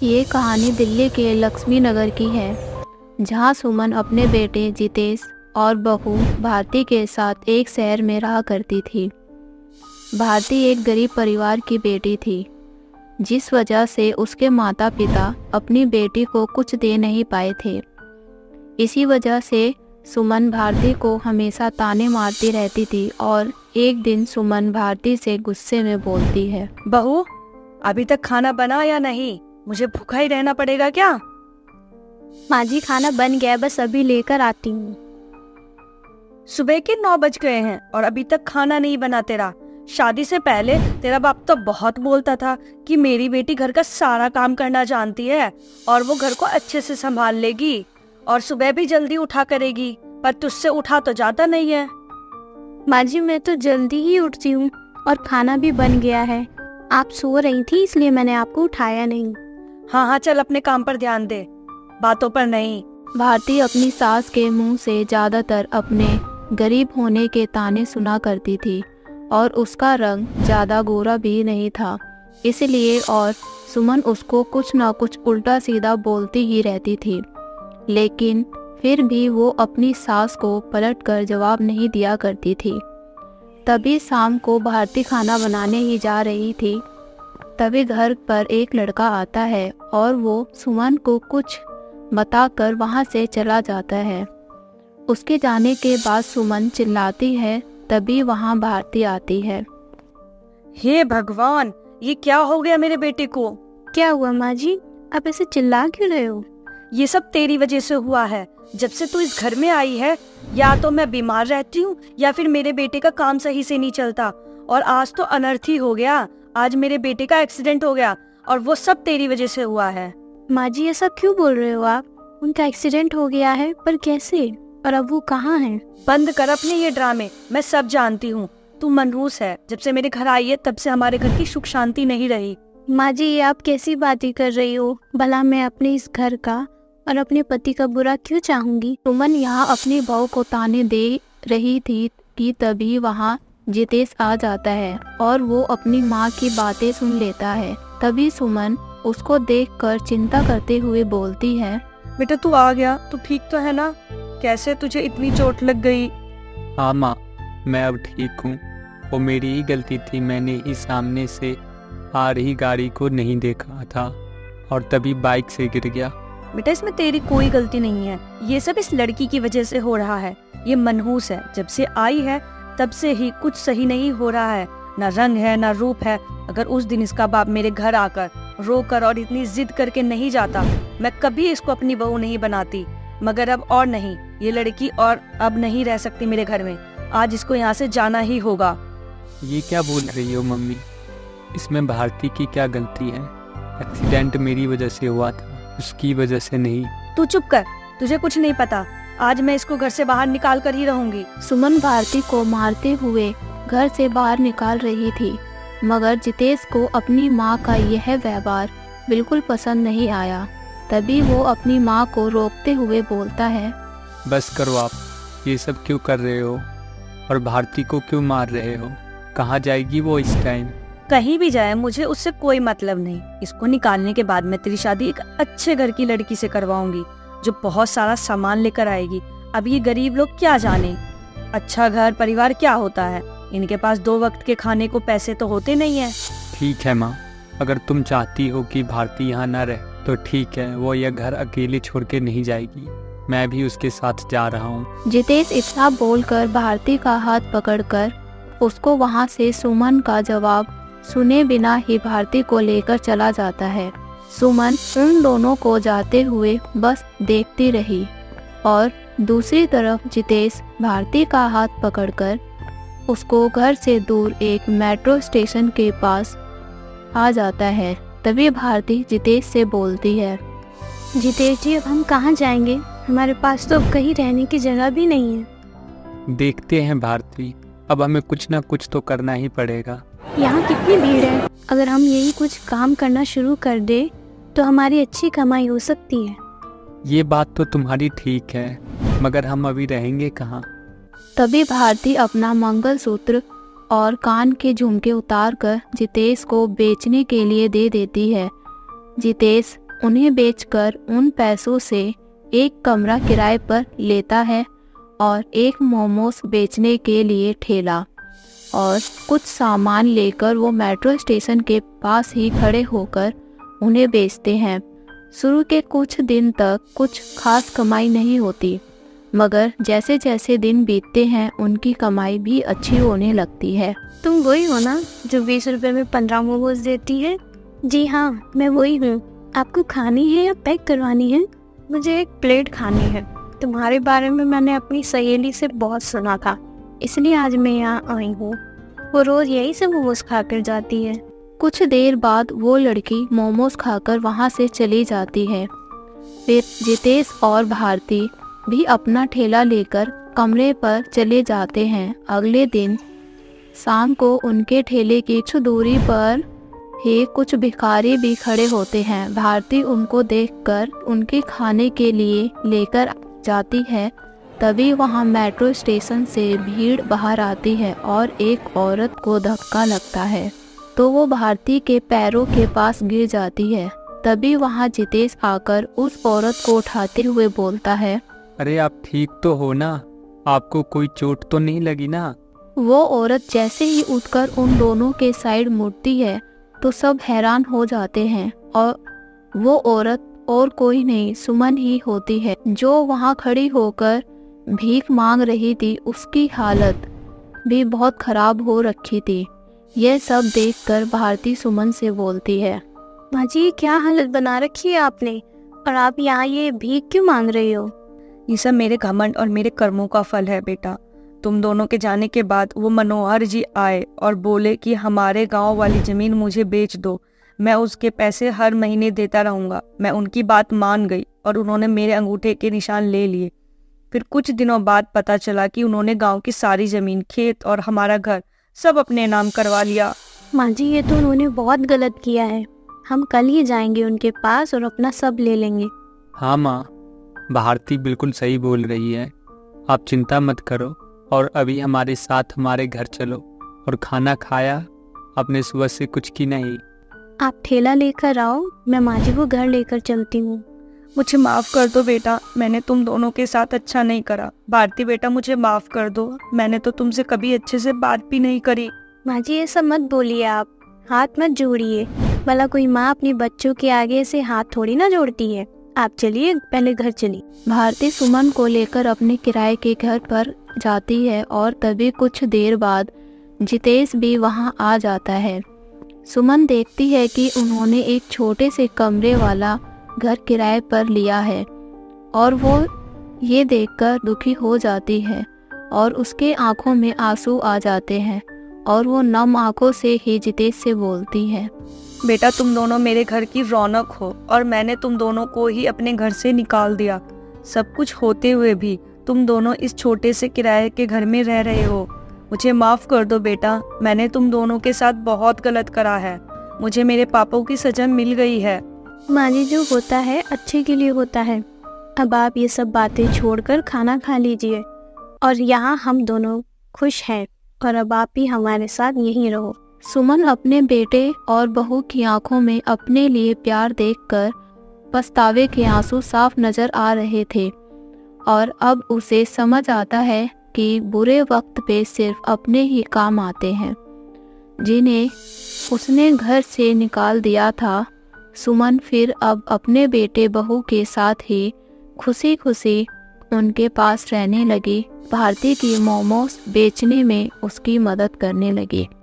ये कहानी दिल्ली के लक्ष्मी नगर की है, जहाँ सुमन अपने बेटे जितेश और बहू भारती के साथ एक शहर में रहा करती थी। भारती एक गरीब परिवार की बेटी थी, जिस वजह से उसके माता पिता अपनी बेटी को कुछ दे नहीं पाए थे। इसी वजह से सुमन भारती को हमेशा ताने मारती रहती थी और एक दिन सुमन भारती से गुस्से में बोलती है, बहू, अभी तक खाना बना या नहीं? मुझे भूखा ही रहना पड़ेगा क्या? माँ जी, खाना बन गया, बस अभी लेकर आती हूँ। सुबह के 9 बज गए हैं और अभी तक खाना नहीं बना तेरा। शादी से पहले तेरा बाप तो बहुत बोलता था कि मेरी बेटी घर का सारा काम करना जानती है और वो घर को अच्छे से संभाल लेगी और सुबह भी जल्दी उठा करेगी, पर तुझसे उठा तो जाता नहीं है। माँ जी, मैं तो जल्दी ही उठती हूँ और खाना भी बन गया है। आप सो रही थी इसलिए मैंने आपको उठाया नहीं। हाँ हाँ, चल अपने काम पर ध्यान दे, बातों पर नहीं। भारती अपनी सास के मुंह से ज्यादातर अपने गरीब होने के ताने सुना करती थी और उसका रंग ज्यादा गोरा भी नहीं था, इसलिए और सुमन उसको कुछ ना कुछ उल्टा सीधा बोलती ही रहती थी। लेकिन फिर भी वो अपनी सास को पलटकर जवाब नहीं दिया करती थी। तभी शाम को भारती खाना बनाने ही जा रही थी, तभी घर पर एक लड़का आता है और वो सुमन को कुछ बताकर वहाँ से चला जाता है। उसके जाने के बाद सुमन चिल्लाती है, तभी वहाँ भारती आती है। हे भगवान, ये क्या हो गया मेरे बेटे को? क्या हुआ माँ जी, आप ऐसे चिल्ला क्यों रहे हो? ये सब तेरी वजह से हुआ है। जब से तू इस घर में आई है, या तो मैं बीमार रहती हूँ या फिर मेरे बेटे का काम सही से नहीं चलता, और आज तो अनर्थ ही हो गया। आज मेरे बेटे का एक्सीडेंट हो गया और वो सब तेरी वजह से हुआ है। माँ जी, ऐसा क्यों बोल रहे हो आप? उनका एक्सीडेंट हो गया है, पर कैसे? और अब वो कहाँ हैं? बंद कर अपने ये ड्रामे, मैं सब जानती हूँ। तू मनहूस है। जब से मेरे घर आई है तब से हमारे घर की सुख शांति नहीं रही। माँ जी, ये आप कैसी बातें कर रही हो? भला मैं अपने इस घर का और अपने पति का बुरा क्यों चाहूंगी? सुमन यहाँ अपनी बहू को ताने दे रही थी कि तभी वहाँ जितेश आ जाता है और वो अपनी माँ की बातें सुन लेता है। तभी सुमन उसको देखकर चिंता करते हुए बोलती है, बेटा तू आ गया, तू ठीक तो है ना? कैसे तुझे इतनी चोट लग गई? हाँ माँ, मैं अब ठीक हूँ। वो मेरी ही गलती थी, मैंने ही सामने से आ रही गाड़ी को नहीं देखा था और तभी बाइक से गिर गया। बेटा इसमें तेरी कोई गलती नहीं है, ये सब इस लड़की की वजह से हो रहा है। ये मनहूस है, जब से आई है तब से ही कुछ सही नहीं हो रहा है, ना रंग है ना रूप है। अगर उस दिन इसका बाप मेरे घर आकर रोकर और इतनी जिद करके नहीं जाता, मैं कभी इसको अपनी बहू नहीं बनाती। मगर अब और नहीं, ये लड़की और अब नहीं रह सकती मेरे घर में। आज इसको यहाँ से जाना ही होगा। ये क्या बोल रही हो मम्मी? इसमें भारती की क्या गलती है? एक्सीडेंट मेरी वजह से हुआ था, उसकी वजह से नहीं। तू चुप कर, तुझे कुछ नहीं पता। आज मैं इसको घर से बाहर निकाल कर ही रहूंगी। सुमन भारती को मारते हुए घर से बाहर निकाल रही थी, मगर जितेश को अपनी माँ का यह व्यवहार बिल्कुल पसंद नहीं आया। तभी वो अपनी माँ को रोकते हुए बोलता है, बस करो आप, ये सब क्यों कर रहे हो? और भारती को क्यों मार रहे हो? कहाँ जाएगी वो इस टाइम? कहीं भी जाए मुझे उससे कोई मतलब नहीं। इसको निकालने के बाद मैं तेरी शादी एक अच्छे घर की लड़की से करवाऊंगी, जो बहुत सारा सामान लेकर आएगी। अब ये गरीब लोग क्या जाने अच्छा घर परिवार क्या होता है। इनके पास 2 वक्त के खाने को पैसे तो होते नहीं है। ठीक है माँ, अगर तुम चाहती हो कि भारती यहाँ न रहे तो ठीक है, वो यह घर अकेले छोड़ के नहीं जाएगी, मैं भी उसके साथ जा रहा हूँ। जितेश इतना बोलकर भारती का हाथ पकड़कर उसको वहाँ से सुमन का जवाब सुने बिना ही भारती को लेकर चला जाता है। सुमन उन दोनों को जाते हुए बस देखती रही और दूसरी तरफ जितेश भारती का हाथ पकड़कर उसको घर से दूर एक मेट्रो स्टेशन के पास आ जाता है। तभी भारती जितेश से बोलती है, जितेश जी, अब हम कहाँ जाएंगे? हमारे पास तो अब कहीं रहने की जगह भी नहीं है। देखते हैं भारती, अब हमें कुछ ना कुछ तो करना ही पड़ेगा। यहाँ कितनी भीड़ है, अगर हम यही कुछ काम करना शुरू कर दे तो हमारी अच्छी कमाई हो सकती है। ये बात तो तुम्हारी ठीक है, मगर हम अभी रहेंगे कहाँ? तभी भारती अपना मंगलसूत्र और कान के झुमके उतारकर जितेश को बेचने के लिए दे देती है। जितेश उन्हें बेचकर उन पैसों से एक कमरा किराए पर लेता है और एक मोमोज बेचने के लिए ठेला और कुछ सामान लेकर वो मेट्रो स्टेशन के पास ही खड़े होकर उन्हें बेचते हैं। शुरू के कुछ दिन तक कुछ खास कमाई नहीं होती, मगर जैसे जैसे दिन बीतते हैं उनकी कमाई भी अच्छी होने लगती है। तुम वही हो ना जो 20 रुपए में 15 मोमोज देती है? जी हाँ, मैं वही हूँ। आपको खानी है या पैक करवानी है? मुझे एक प्लेट खानी है। तुम्हारे बारे में मैंने अपनी सहेली से बहुत सुना था, इसलिए आज मैं यहाँ आई हूँ। वो रोज यही से मोमोज खाकर जाती है। कुछ देर बाद वो लड़की मोमोज खाकर वहाँ से चली जाती है। फिर जितेश और भारती भी अपना ठेला लेकर कमरे पर चले जाते हैं। अगले दिन शाम को उनके ठेले की कुछ दूरी पर ही कुछ भिखारी भी खड़े होते हैं। भारती उनको देखकर उनके खाने के लिए लेकर जाती है। तभी वहां मेट्रो स्टेशन से भीड़ बाहर आती है और एक औरत को धक्का लगता है तो वो भारती के पैरों के पास गिर जाती है। तभी वहां जितेश आकर उस औरत को उठाते हुए बोलता है, अरे आप ठीक तो हो ना? आपको कोई चोट तो नहीं लगी ना? वो औरत जैसे ही उठकर उन दोनों के साइड मुड़ती है तो सब हैरान हो जाते हैं और वो औरत और कोई नहीं सुमन ही होती है जो वहां खड़ी होकर भीख मांग रही थी। उसकी हालत भी बहुत खराब हो रखी थी। यह सब देखकर भारती सुमन से बोलती है, माँ जी, क्या हालत बना रखी है आपने, और आप यहाँ ये भीख क्यों मांग रही हो? ये सब मेरे घमंड और मेरे कर्मों का फल है बेटा। तुम दोनों के जाने के बाद वो मनोहर जी आए और बोले कि हमारे गांव वाली जमीन मुझे बेच दो, मैं उसके पैसे हर महीने देता रहूंगा। मैं उनकी बात मान गई और उन्होंने मेरे अंगूठे के निशान ले लिए। फिर कुछ दिनों बाद पता चला कि उन्होंने गांव की सारी जमीन, खेत और हमारा घर सब अपने नाम करवा लिया। माँ जी, ये तो उन्होंने बहुत गलत किया है। हम कल ही जाएंगे उनके पास और अपना सब ले लेंगे। हाँ माँ, भारती बिल्कुल सही बोल रही है। आप चिंता मत करो और अभी हमारे साथ हमारे घर चलो। और खाना खाया आपने सुबह से? कुछ की नहीं। आप ठेला लेकर आओ, मैं माँ जी को घर लेकर चलती हूँ। मुझे माफ कर दो बेटा, मैंने तुम दोनों के साथ अच्छा नहीं करा। भारती बेटा, मुझे माफ कर दो, मैंने तो तुमसे कभी अच्छे से बात भी नहीं करी। माँ जी, ये सब मत बोलिए, आप हाथ मत जोड़िए। भला कोई माँ अपने बच्चों के आगे से हाथ थोड़ी ना जोड़ती है। आप चलिए, पहले घर चलिए। भारती सुमन को लेकर अपने किराए के घर पर जाती है और तभी कुछ देर बाद जितेश भी वहां आ जाता है। सुमन देखती है कि उन्होंने एक छोटे से कमरे वाला घर किराए पर लिया है और वो ये देखकर दुखी हो जाती है और उसके आंखों में आंसू आ जाते हैं और वो नम आंखों से ही जितेश से बोलती है, बेटा, तुम दोनों मेरे घर की रौनक हो और मैंने तुम दोनों को ही अपने घर से निकाल दिया। सब कुछ होते हुए भी तुम दोनों इस छोटे से किराए के घर में रह रहे हो। मुझे माफ कर दो बेटा, मैंने तुम दोनों के साथ बहुत गलत करा है। मुझे मेरे पापों की सजा मिल गई है। माँ जी, जो होता है अच्छे के लिए होता है। अब आप ये सब बातें छोड़कर खाना खा लीजिए। और यहाँ हम दोनों खुश हैं और अब आप भी हमारे साथ यहीं रहो। सुमन अपने बेटे और बहू की आंखों में अपने लिए प्यार देखकर पछतावे के आंसू साफ नजर आ रहे थे और अब उसे समझ आता है कि बुरे वक्त पे सिर्फ अपने ही काम आते हैं, जिन्हें उसने घर से निकाल दिया था। सुमन फिर अब अपने बेटे बहू के साथ ही खुशी खुशी उनके पास रहने लगी। भारती की मोमोज बेचने में उसकी मदद करने लगी।